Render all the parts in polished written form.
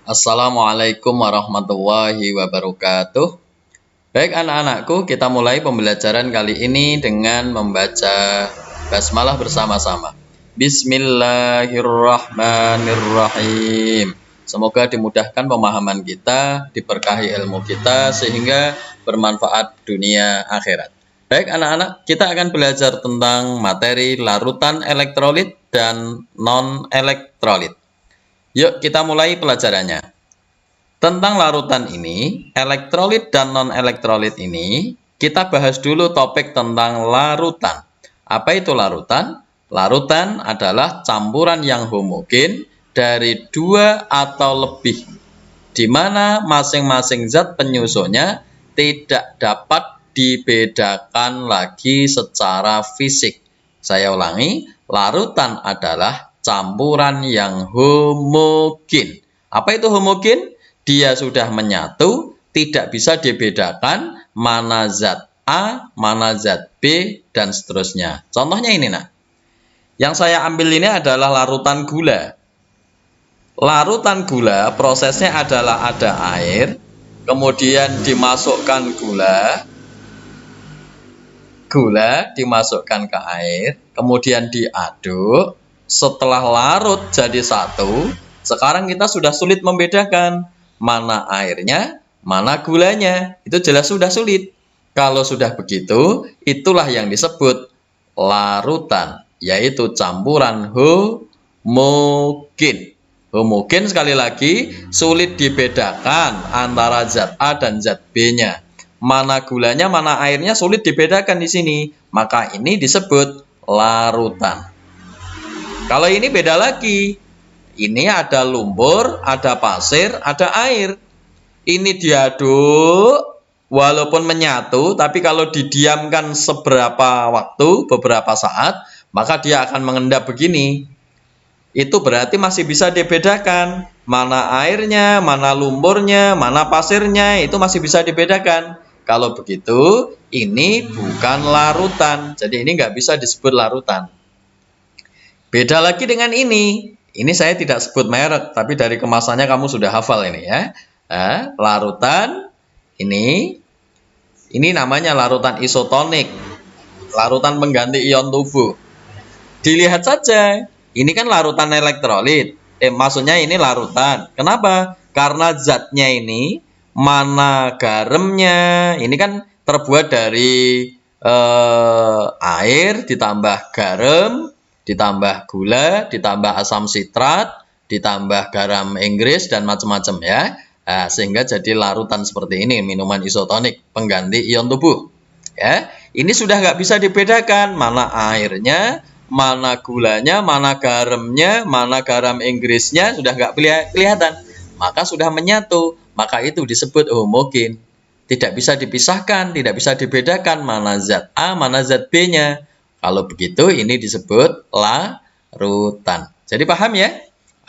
Assalamualaikum warahmatullahi wabarakatuh. Baik anak-anakku, kita mulai pembelajaran kali ini dengan membaca basmalah bersama-sama. Bismillahirrahmanirrahim. Semoga dimudahkan pemahaman kita, diberkahi ilmu kita, sehingga bermanfaat dunia akhirat. Baik anak-anak, kita akan belajar tentang materi larutan elektrolit dan non-elektrolit. Yuk kita mulai pelajarannya. Tentang larutan ini, elektrolit dan non-elektrolit ini, kita bahas dulu topik tentang larutan. Apa itu larutan? Larutan adalah campuran yang homogen dari dua atau lebih, di mana masing-masing zat penyusunnya tidak dapat dibedakan lagi secara fisik. Saya ulangi, larutan adalah campuran yang homogen. Apa itu homogen? Dia sudah menyatu, tidak bisa dibedakan mana zat A, mana zat B, dan seterusnya. Contohnya ini, nak. Yang saya ambil ini adalah larutan gula. Larutan gula, prosesnya adalah ada air, kemudian dimasukkan gula dimasukkan ke air, kemudian diaduk. Setelah larut jadi satu, sekarang kita sudah sulit membedakan mana airnya, mana gulanya. Itu jelas sudah sulit. Kalau sudah begitu, itulah yang disebut larutan, yaitu campuran homogen. Homogen sekali lagi sulit dibedakan antara zat A dan zat B-nya. Mana gulanya, mana airnya sulit dibedakan di sini. Maka ini disebut larutan. Kalau ini beda lagi. Ini ada lumpur, ada pasir, ada air. Ini diaduk, walaupun menyatu, tapi kalau didiamkan seberapa waktu, beberapa saat, maka dia akan mengendap begini. Itu berarti masih bisa dibedakan. Mana airnya, mana lumpurnya, mana pasirnya, itu masih bisa dibedakan. Kalau begitu, ini bukan larutan. Jadi ini nggak bisa disebut larutan. Beda lagi dengan ini. Ini saya tidak sebut merek, tapi dari kemasannya kamu sudah hafal ini ya. Larutan ini namanya larutan isotonik. Larutan pengganti ion tubuh. Dilihat saja, ini kan larutan elektrolit. Maksudnya ini larutan. Kenapa? Karena zatnya ini, mana garamnya, ini kan terbuat dari air ditambah garam, ditambah gula, ditambah asam sitrat, ditambah garam Inggris, dan macam-macam ya. Sehingga jadi larutan seperti ini, minuman isotonik, pengganti ion tubuh. Ya, ini sudah nggak bisa dibedakan mana airnya, mana gulanya, mana garamnya, mana garam Inggrisnya, sudah nggak kelihatan. Maka sudah menyatu, maka itu disebut homogen. Tidak bisa dipisahkan, tidak bisa dibedakan mana zat A, mana zat B-nya. Kalau begitu ini disebut larutan. Jadi paham ya?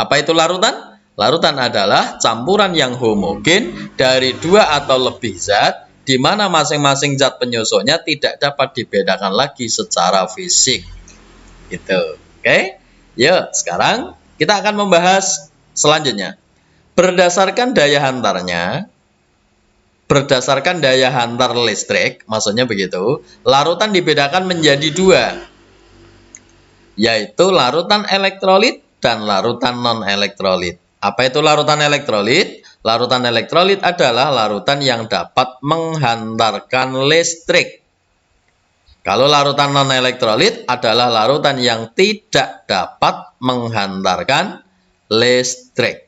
Apa itu larutan? Larutan adalah campuran yang homogen dari dua atau lebih zat, di mana masing-masing zat penyusunnya tidak dapat dibedakan lagi secara fisik. Gitu. Oke? Yuk, sekarang kita akan membahas selanjutnya. Berdasarkan daya hantar listrik, maksudnya begitu, larutan dibedakan menjadi dua, yaitu larutan elektrolit dan larutan non-elektrolit. Apa itu larutan elektrolit? Larutan elektrolit adalah larutan yang dapat menghantarkan listrik. Kalau larutan non-elektrolit adalah larutan yang tidak dapat menghantarkan listrik.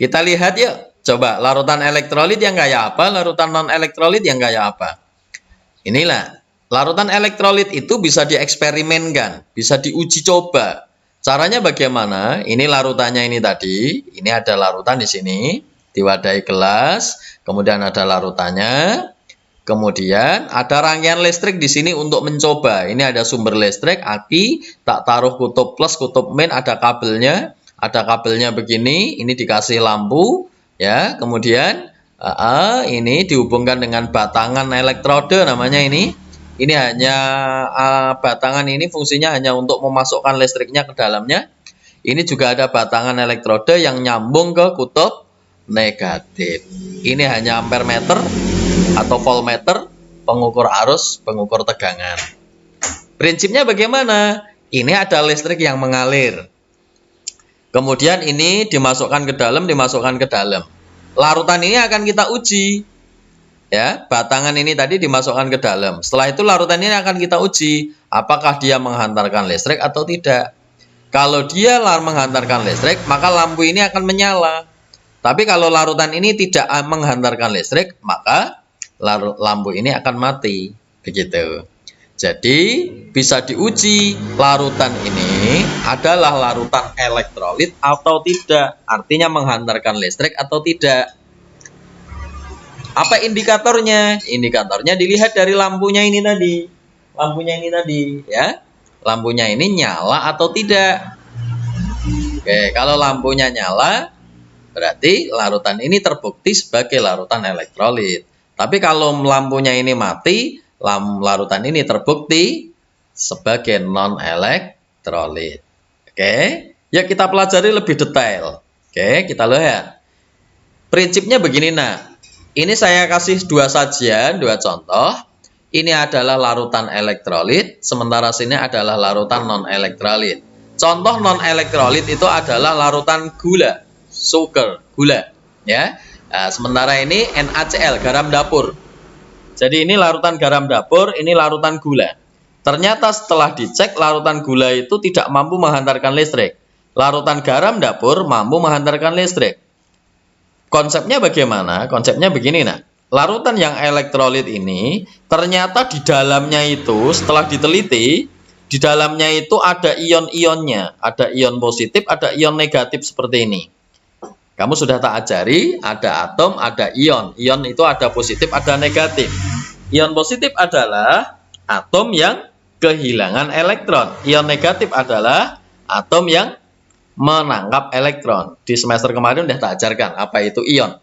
Kita lihat yuk. Coba, larutan elektrolit yang kayak apa, larutan non-elektrolit yang kayak apa. Inilah, larutan elektrolit itu bisa dieksperimenkan, bisa diuji coba. Caranya bagaimana? Ini larutannya ini tadi, ini ada larutan di sini, diwadahi gelas, kemudian ada larutannya, kemudian ada rangkaian listrik di sini untuk mencoba. Ini ada sumber listrik, aki, tak taruh kutub plus, kutub min, ada kabelnya begini, ini dikasih lampu. Ya, kemudian ini dihubungkan dengan batangan elektrode namanya ini. Ini hanya batangan ini fungsinya hanya untuk memasukkan listriknya ke dalamnya. Ini juga ada batangan elektrode yang nyambung ke kutub negatif. Ini hanya ampere meter atau voltmeter, pengukur arus, pengukur tegangan. Prinsipnya bagaimana? Ini ada listrik yang mengalir. Kemudian ini dimasukkan ke dalam, dimasukkan ke dalam. Larutan ini akan kita uji. Ya, batangan ini tadi dimasukkan ke dalam. Setelah itu larutan ini akan kita uji apakah dia menghantarkan listrik atau tidak. Kalau dia menghantarkan listrik, maka lampu ini akan menyala. Tapi kalau larutan ini tidak menghantarkan listrik, maka lampu ini akan mati. Begitu. Jadi bisa diuji larutan ini adalah larutan elektrolit atau tidak. Artinya menghantarkan listrik atau tidak. Apa indikatornya? Indikatornya dilihat dari lampunya ini tadi. Lampunya ini tadi, ya. Lampunya ini nyala atau tidak. Oke, kalau lampunya nyala, berarti larutan ini terbukti sebagai larutan elektrolit. Tapi kalau lampunya ini mati, larutan ini terbukti sebagai non-elektrolit. Oke, ya kita pelajari lebih detail. Oke, kita lihat. Prinsipnya begini, nah. Ini saya kasih dua sajian, dua contoh. Ini adalah larutan elektrolit, sementara sini adalah larutan non-elektrolit. Contoh non-elektrolit itu adalah larutan gula, sugar, gula. Ya, nah, sementara ini NaCl, garam dapur. Jadi ini larutan garam dapur, ini larutan gula. Ternyata setelah dicek, larutan gula itu tidak mampu menghantarkan listrik. Larutan garam dapur mampu menghantarkan listrik. Konsepnya bagaimana? Konsepnya begini, nah. Larutan yang elektrolit ini ternyata di dalamnya itu setelah diteliti, di dalamnya itu ada ion-ionnya, ada ion positif, ada ion negatif seperti ini. Kamu sudah tak ajari, ada atom, ada ion. Ion itu ada positif, ada negatif. Ion positif adalah atom yang kehilangan elektron. Ion negatif adalah atom yang menangkap elektron. Di semester kemarin sudah tak ajarkan apa itu ion.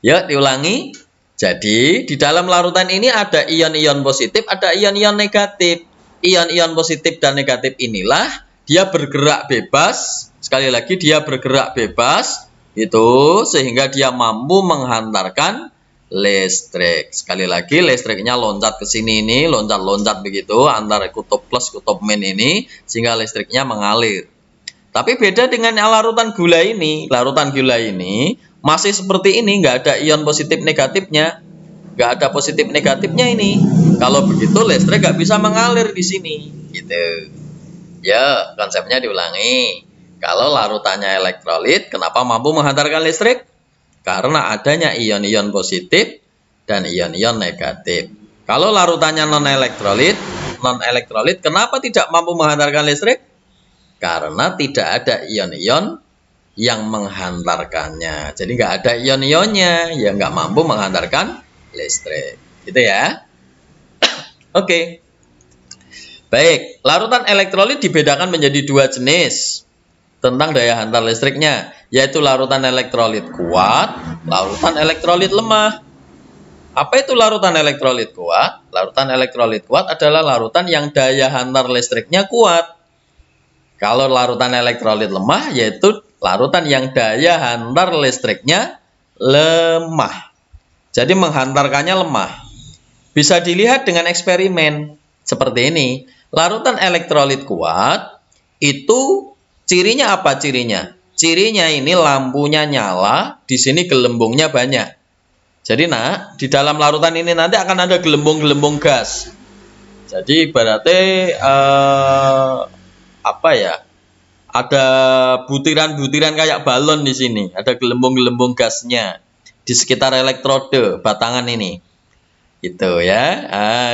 Ya, diulangi. Jadi, di dalam larutan ini ada ion-ion positif, ada ion-ion negatif. Ion-ion positif dan negatif inilah dia bergerak bebas. Sekali lagi, dia bergerak bebas itu sehingga dia mampu menghantarkan listrik. Sekali lagi, listriknya loncat ke sini ini, loncat-loncat begitu antara kutub plus kutub min ini sehingga listriknya mengalir. Tapi beda dengan larutan gula ini. Larutan gula ini masih seperti ini, nggak ada ion positif negatifnya. Nggak ada positif negatifnya ini. Kalau begitu listrik nggak bisa mengalir di sini. Gitu. Ya, konsepnya diulangi. Kalau larutannya elektrolit, kenapa mampu menghantarkan listrik? Karena adanya ion-ion positif dan ion-ion negatif. Kalau larutannya non-elektrolit, kenapa tidak mampu menghantarkan listrik? Karena tidak ada ion-ion yang menghantarkannya. Jadi nggak ada ion-ionnya, ya nggak mampu menghantarkan listrik. Gitu ya. Oke. Baik, larutan elektrolit dibedakan menjadi dua jenis tentang daya hantar listriknya, yaitu larutan elektrolit kuat, larutan elektrolit lemah. Apa itu larutan elektrolit kuat? Larutan elektrolit kuat adalah larutan yang daya hantar listriknya kuat. Kalau larutan elektrolit lemah, yaitu larutan yang daya hantar listriknya lemah. Jadi menghantarkannya lemah. Bisa dilihat dengan eksperimen seperti ini. Larutan elektrolit kuat, itu cirinya apa cirinya? Cirinya ini lampunya nyala, di sini gelembungnya banyak. Jadi nah, di dalam larutan ini nanti akan ada gelembung-gelembung gas. Jadi berarti apa ya? Ada butiran-butiran kayak balon di sini, ada gelembung-gelembung gasnya di sekitar elektrode batangan ini. Gitu ya.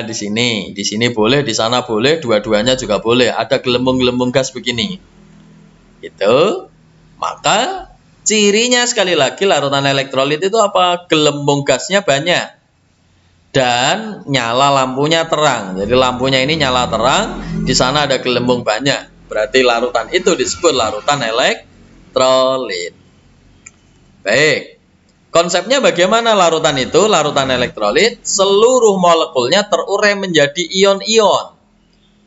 Di sini boleh, di sana boleh, dua-duanya juga boleh. Ada gelembung-gelembung gas begini. Gitu. Maka cirinya sekali lagi larutan elektrolit itu apa? Gelembung gasnya banyak. Dan nyala lampunya terang. Jadi lampunya ini nyala terang, di sana ada gelembung banyak. Berarti larutan itu disebut larutan elektrolit. Baik. Konsepnya bagaimana larutan itu? Larutan elektrolit, seluruh molekulnya terurai menjadi ion-ion.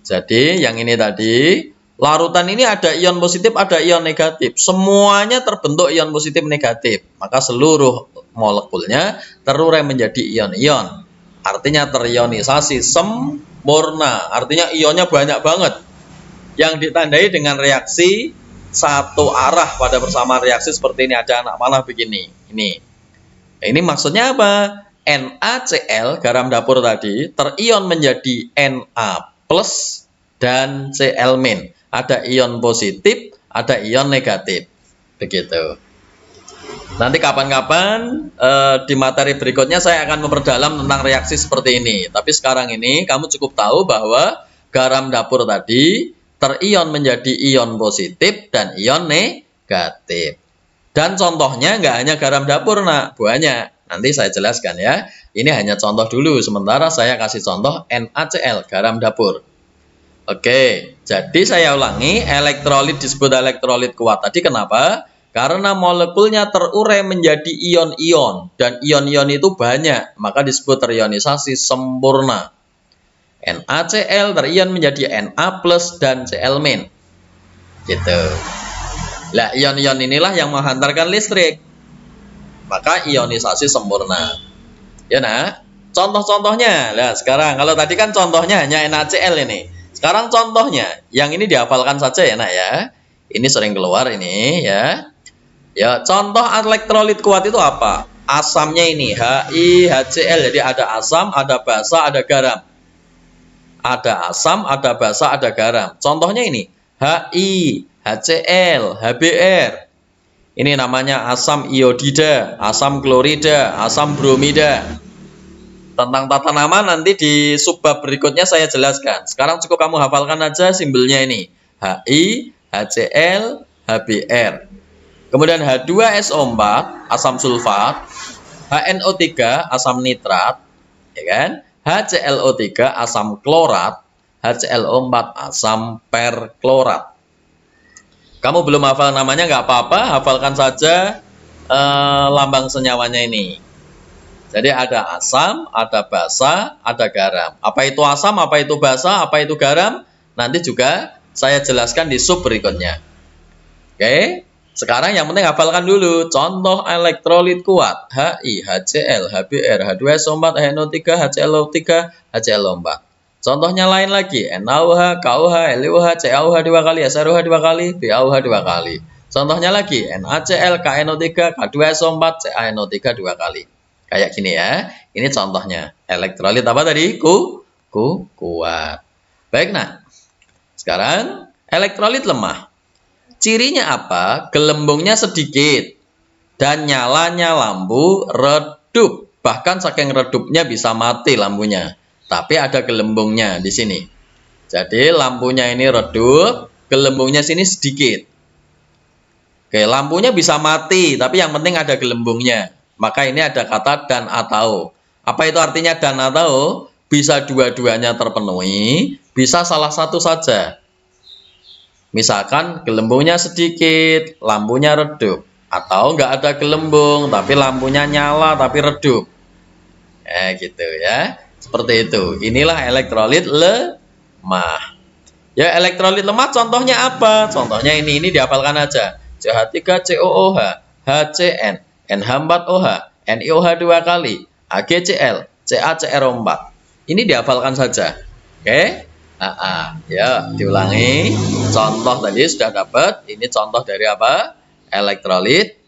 Jadi yang ini tadi, Larutan ini ada ion positif, ada ion negatif. Semuanya terbentuk ion positif negatif. Maka seluruh molekulnya terurai menjadi ion-ion. Artinya terionisasi sempurna. Artinya ionnya banyak banget. Yang ditandai dengan reaksi satu arah pada persamaan reaksi seperti ini. Ada anak panah begini. Ini maksudnya apa? NaCl, garam dapur tadi, terion menjadi Na plus dan Cl-. Ada ion positif, ada ion negatif. Begitu. Nanti kapan-kapan di materi berikutnya saya akan memperdalam tentang reaksi seperti ini. Tapi sekarang ini kamu cukup tahu bahwa garam dapur tadi terion menjadi ion positif dan ion negatif. Dan contohnya nggak hanya garam dapur, nak, banyak. Nanti saya jelaskan ya. Ini hanya contoh dulu. Sementara saya kasih contoh NaCl, garam dapur. Oke, jadi saya ulangi, elektrolit disebut elektrolit kuat. Tadi kenapa? Karena molekulnya terurai menjadi ion-ion. Dan ion-ion itu banyak, maka disebut terionisasi sempurna. NaCl terion menjadi Na plus dan Cl-. Gitu. Nah, ion-ion inilah yang menghantarkan listrik. Maka ionisasi sempurna. Ya, nah, contoh-contohnya. Nah, sekarang kalau tadi kan contohnya hanya NaCl ini. Sekarang contohnya, yang ini dihafalkan saja ya, nak ya. Ini sering keluar ini ya. Ya, contoh elektrolit kuat itu apa? Asamnya ini HiHCl. Jadi ada asam, ada basa, ada garam. Ada asam, ada basa, ada garam. Contohnya ini Hi, HCl, HBr. Ini namanya asam iodida, asam klorida, asam bromida. Tentang tata nama nanti di subbab berikutnya saya jelaskan. Sekarang cukup kamu hafalkan aja simbolnya ini. Hi, HCl, HBr. Kemudian H2SO4, asam sulfat. HNO3, asam nitrat. Ya kan? HClO3, asam klorat. HClO4, asam perklorat. Kamu belum hafal namanya nggak apa-apa, hafalkan saja lambang senyawanya ini. Jadi ada asam, ada basa, ada garam. Apa itu asam, apa itu basa, apa itu garam? Nanti juga saya jelaskan di sub berikutnya. Oke, sekarang yang penting hafalkan dulu. Contoh elektrolit kuat. Hi, HCl, HBr, H2SO4, HNO3, HClO3, HClO4. Contohnya lain lagi. NaOH, KOH, LiOH, CaOH 2 kali, SaOH 2 kali, BaOH 2 kali. Contohnya lagi. NaCl, KNO3, K2SO4, CaNO3 2 kali. Kayak gini ya. Ini contohnya. Elektrolit apa tadi? Kuat. Baik, nah. Sekarang elektrolit lemah. Cirinya apa? Gelembungnya sedikit. Dan nyalanya lampu redup. Bahkan saking redupnya bisa mati lampunya. Tapi ada gelembungnya di sini. Jadi lampunya ini redup. Gelembungnya sini sedikit. Oke, lampunya bisa mati. Tapi yang penting ada gelembungnya. Maka ini ada kata dan atau. Apa itu artinya dan atau? Bisa dua-duanya terpenuhi, bisa salah satu saja. Misalkan gelembungnya sedikit, lampunya redup. Atau nggak ada gelembung, tapi lampunya nyala, tapi redup. Gitu ya. Seperti itu. Inilah elektrolit lemah. Ya, elektrolit lemah contohnya apa? Contohnya ini dihafalkan aja. CH3COOH, HCN. NH4OH, NiOH 2 kali, AgCl, CaCrO4. Ini dihafalkan saja. Oke? Ya, diulangi. Contoh tadi sudah dapat. Ini contoh dari apa? Elektrolit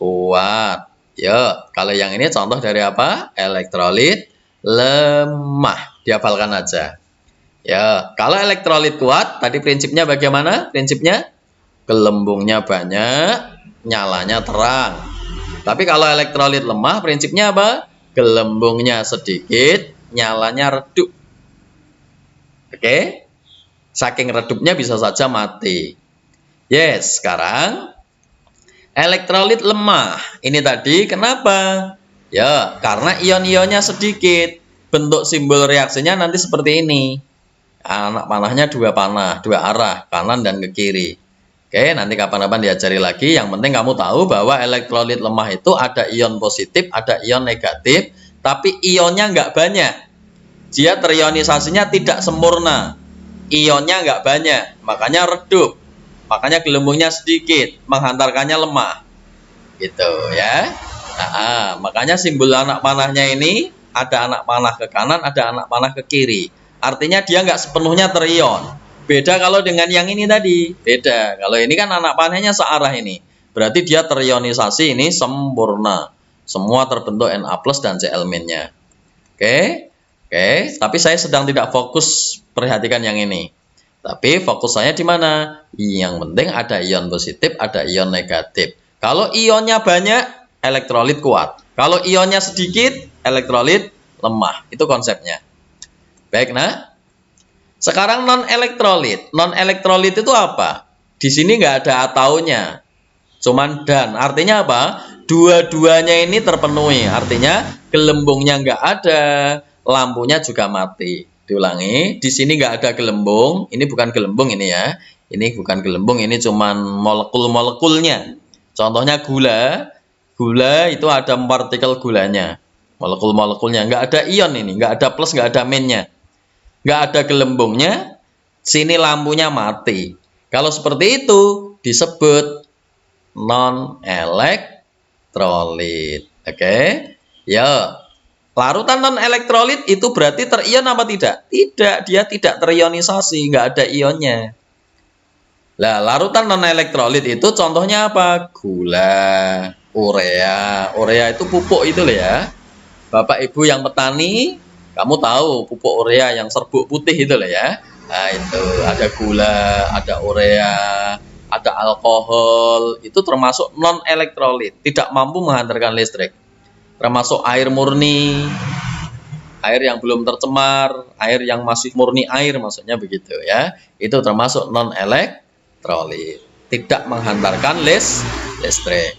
kuat. Ya, kalau yang ini contoh dari apa? Elektrolit lemah. Dihafalkan aja. Ya, kalau elektrolit kuat, tadi prinsipnya bagaimana? Prinsipnya gelembungnya banyak, nyalanya terang. Tapi kalau elektrolit lemah, prinsipnya apa? Gelembungnya sedikit, nyalanya redup. Oke? Saking redupnya bisa saja mati. Yes, sekarang elektrolit lemah. Ini tadi kenapa? Ya, karena ion-ionnya sedikit. Bentuk simbol reaksinya nanti seperti ini. Anak panahnya dua panah, dua arah, kanan dan ke kiri. Oke, nanti kapan-kapan diajari lagi. Yang penting kamu tahu bahwa elektrolit lemah itu ada ion positif, ada ion negatif, tapi ionnya nggak banyak. Dia terionisasinya tidak sempurna. ionnya nggak banyak, makanya redup, makanya gelembungnya sedikit, menghantarkannya lemah, gitu ya. Makanya simbol anak panahnya ini ada anak panah ke kanan, ada anak panah ke kiri. Artinya dia nggak sepenuhnya terion. Beda kalau dengan yang ini tadi, beda. Kalau ini kan anak panahnya searah ini, berarti dia terionisasi ini sempurna. Semua terbentuk Na+ dan Cl-nya. Oke. Tapi saya sedang tidak fokus perhatikan yang ini. Tapi fokus saya di mana? Yang penting ada ion positif, ada ion negatif. Kalau ionnya banyak, elektrolit kuat. Kalau ionnya sedikit, elektrolit lemah. Itu konsepnya. Baik, nah. Sekarang non-elektrolit. Non-elektrolit itu apa? Di sini nggak ada ataunya. Cuman dan. Artinya apa? Dua-duanya ini terpenuhi. Artinya gelembungnya nggak ada, lampunya juga mati. Diulangi, di sini nggak ada gelembung. Ini bukan gelembung ini ya. Ini bukan gelembung, ini cuman molekul-molekulnya. Contohnya gula. Gula itu ada partikel gulanya. Molekul-molekulnya. Nggak ada ion ini. Nggak ada plus, nggak ada minusnya. Nggak ada gelembungnya. Sini lampunya mati. Kalau seperti itu disebut non-elektrolit. Oke. Ya. Larutan non-elektrolit itu berarti terion apa tidak? Tidak, dia tidak terionisasi, nggak ada ionnya. Nah, larutan non-elektrolit itu contohnya apa? Gula, urea. Urea itu pupuk itu loh ya. Bapak Ibu yang petani, kamu tahu pupuk urea yang serbuk putih itu loh ya. Nah, itu ada gula, ada urea, ada alkohol, itu termasuk non-elektrolit, tidak mampu menghantarkan listrik. Termasuk air murni, air yang belum tercemar, air yang masih murni air, maksudnya begitu ya. Itu termasuk non-elektrolit, tidak menghantarkan listrik.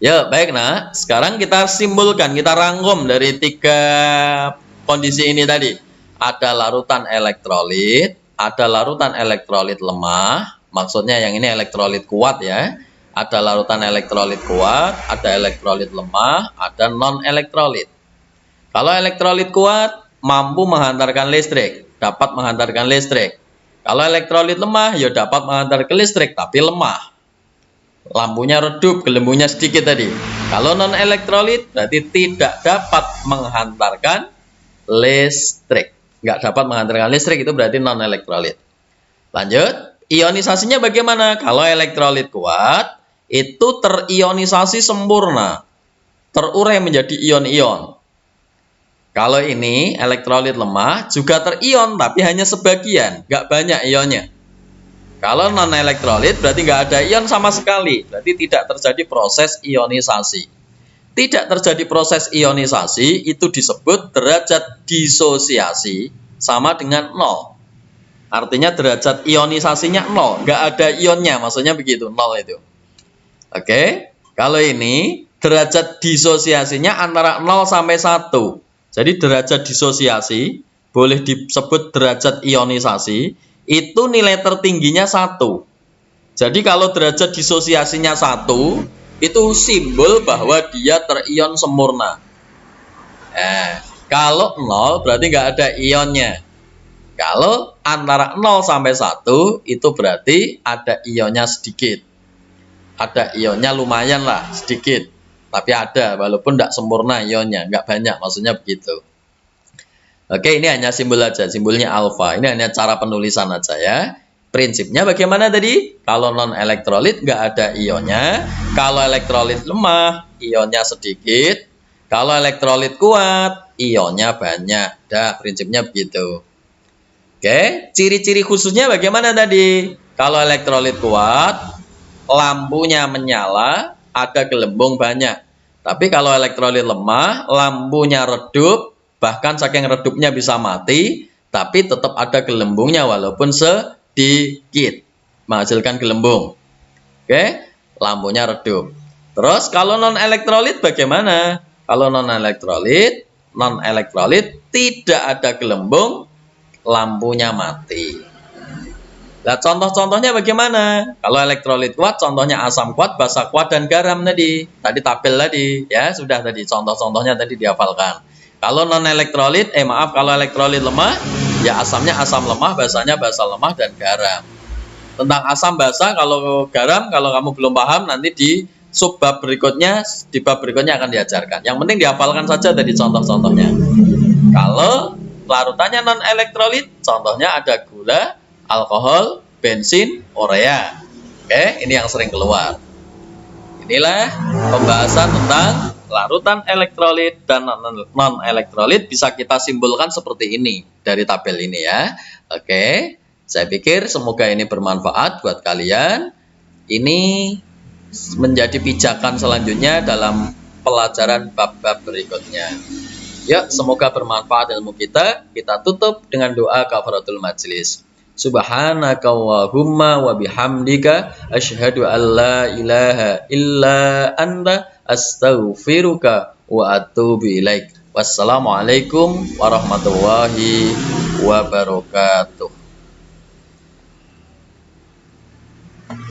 Ya, baik, nah, sekarang kita simpulkan, kita rangkum dari 3 kondisi ini tadi. Ada larutan elektrolit, ada larutan elektrolit lemah, maksudnya yang ini elektrolit kuat ya. Ada larutan elektrolit kuat, ada elektrolit lemah, ada non-elektrolit. Kalau elektrolit kuat, mampu menghantarkan listrik, dapat menghantarkan listrik. Kalau elektrolit lemah, ya dapat menghantarkan listrik, tapi lemah. Lampunya redup, gelembungnya sedikit tadi. Kalau non-elektrolit, berarti tidak dapat menghantarkan listrik. Nggak dapat menghantarkan listrik, itu berarti non-elektrolit. Lanjut, ionisasinya bagaimana? Kalau elektrolit kuat, itu terionisasi sempurna, terurai menjadi ion-ion. Kalau ini elektrolit lemah juga terion, tapi hanya sebagian, nggak banyak ionnya. Kalau non-elektrolit berarti nggak ada ion sama sekali, berarti tidak terjadi proses ionisasi. Tidak terjadi proses ionisasi itu disebut derajat disosiasi sama dengan 0. Artinya derajat ionisasinya 0, nggak ada ionnya, maksudnya begitu, 0 itu. Oke, kalau ini derajat disosiasinya antara 0 sampai 1. Jadi derajat disosiasi, boleh disebut derajat ionisasi, itu nilai tertingginya 1. Jadi kalau derajat disosiasinya 1, itu simbol bahwa dia terion sempurna. Kalau 0 berarti nggak ada ionnya. Kalau antara 0 sampai 1, itu berarti ada ionnya sedikit. Ada ionnya lumayan lah, sedikit. Tapi ada, walaupun tidak sempurna ionnya, nggak banyak, maksudnya begitu. Oke, ini hanya simbol aja, simbolnya alfa. Ini hanya cara penulisan aja ya. Prinsipnya bagaimana tadi? Kalau non-elektrolit nggak ada ionnya. Kalau elektrolit lemah, ionnya sedikit. Kalau elektrolit kuat, ionnya banyak. Dah, prinsipnya begitu. Oke, ciri-ciri khususnya bagaimana tadi? Kalau elektrolit kuat, lampunya menyala, ada gelembung banyak. Tapi kalau elektrolit lemah, lampunya redup, bahkan saking redupnya bisa mati, tapi tetap ada gelembungnya walaupun sedikit, menghasilkan gelembung. Oke, lampunya redup. Terus kalau non-elektrolit bagaimana? Kalau non-elektrolit tidak ada gelembung, lampunya mati. Nah, contoh-contohnya bagaimana? Kalau elektrolit kuat, contohnya asam kuat, basa kuat, dan garam tadi. Tadi tabel tadi, ya sudah tadi contoh-contohnya tadi dihafalkan. Kalau non-elektrolit, kalau elektrolit lemah, Ya asamnya asam lemah, basanya basa lemah dan garam. Tentang asam basa, kalau garam, kalau kamu belum paham nanti di subbab berikutnya, di bab berikutnya akan diajarkan. Yang penting dihafalkan saja tadi contoh-contohnya. Kalau larutannya non elektrolit, contohnya ada gula, alkohol, bensin, urea. Oke, ini yang sering keluar. Inilah pembahasan tentang larutan elektrolit dan non elektrolit, bisa kita simpulkan seperti ini dari tabel ini ya. Oke, saya pikir semoga ini bermanfaat buat kalian. Ini menjadi pijakan selanjutnya dalam pelajaran bab-bab berikutnya. Ya, semoga bermanfaat ilmu kita. Kita tutup dengan doa kafaratul majlis. Subhanaka Allahumma wa bihamdika asyhadu an la ilaha illa anta astaghfiruka wa atubu ilaik. Wassalamualaikum warahmatullahi wabarakatuh.